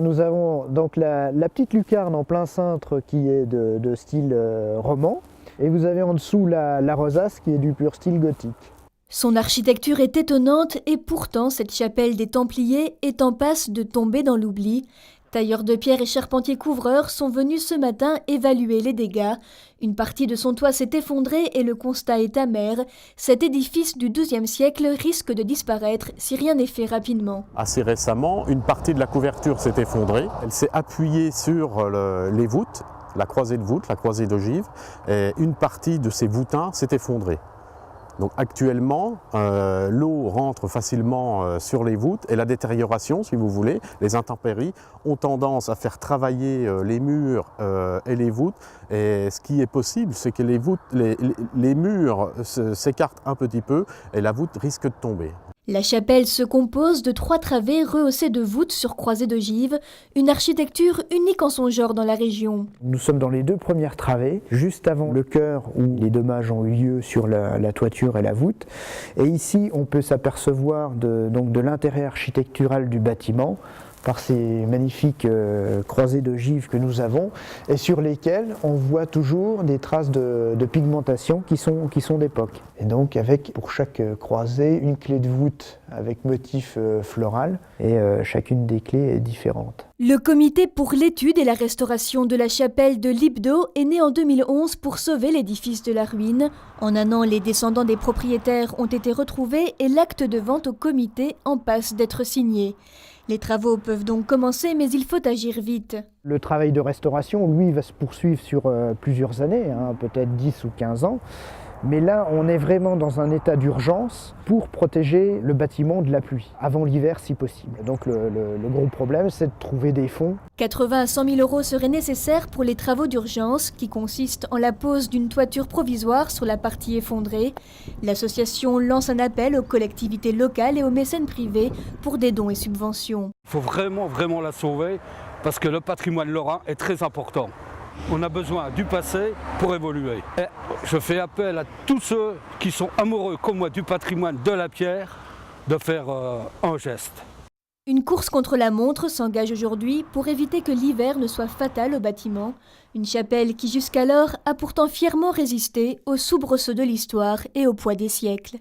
Nous avons donc la petite lucarne en plein cintre qui est de style roman, et vous avez en dessous la rosace qui est du pur style gothique. Son architecture est étonnante et pourtant cette chapelle des Templiers est en passe de tomber dans l'oubli. Tailleurs de pierre et charpentiers couvreurs sont venus ce matin évaluer les dégâts. Une partie de son toit s'est effondrée et le constat est amer. Cet édifice du XIIe siècle risque de disparaître si rien n'est fait rapidement. Assez récemment, une partie de la couverture s'est effondrée. Elle s'est appuyée sur les voûtes, la croisée de voûtes, la croisée d'ogives, et une partie de ces voûtins s'est effondrée. Donc actuellement, l'eau rentre facilement sur les voûtes et la détérioration, si vous voulez, les intempéries ont tendance à faire travailler les murs et les voûtes. Et ce qui est possible, c'est que les murs s'écartent un petit peu et la voûte risque de tomber. La chapelle se compose de 3 travées rehaussées de voûtes sur croisées d'ogives, une architecture unique en son genre dans la région. Nous sommes dans les 2 premières travées, juste avant le chœur où les dommages ont eu lieu sur la toiture et la voûte. Et ici, on peut s'apercevoir de l'intérêt architectural du bâtiment par ces magnifiques croisées d'ogives que nous avons et sur lesquelles on voit toujours des traces de pigmentation qui sont d'époque. Et donc avec pour chaque croisée une clé de voûte avec motif floral et chacune des clés est différente. Le comité pour l'étude et la restauration de la chapelle de Libdo est né en 2011 pour sauver l'édifice de la ruine. En un an, les descendants des propriétaires ont été retrouvés et l'acte de vente au comité en passe d'être signé. Les travaux peuvent donc commencer, mais il faut agir vite. Le travail de restauration, lui, va se poursuivre sur plusieurs années, peut-être 10 ou 15 ans. Mais là, on est vraiment dans un état d'urgence pour protéger le bâtiment de la pluie, avant l'hiver si possible. Donc le gros problème, c'est de trouver des fonds. 80 à 100 000 euros seraient nécessaires pour les travaux d'urgence, qui consistent en la pose d'une toiture provisoire sur la partie effondrée. L'association lance un appel aux collectivités locales et aux mécènes privés pour des dons et subventions. Il faut vraiment la sauver, parce que le patrimoine lorrain est très important. On a besoin du passé pour évoluer. Et je fais appel à tous ceux qui sont amoureux comme moi du patrimoine de la pierre de faire un geste. Une course contre la montre s'engage aujourd'hui pour éviter que l'hiver ne soit fatal au bâtiment. Une chapelle qui jusqu'alors a pourtant fièrement résisté aux soubresauts de l'histoire et au poids des siècles.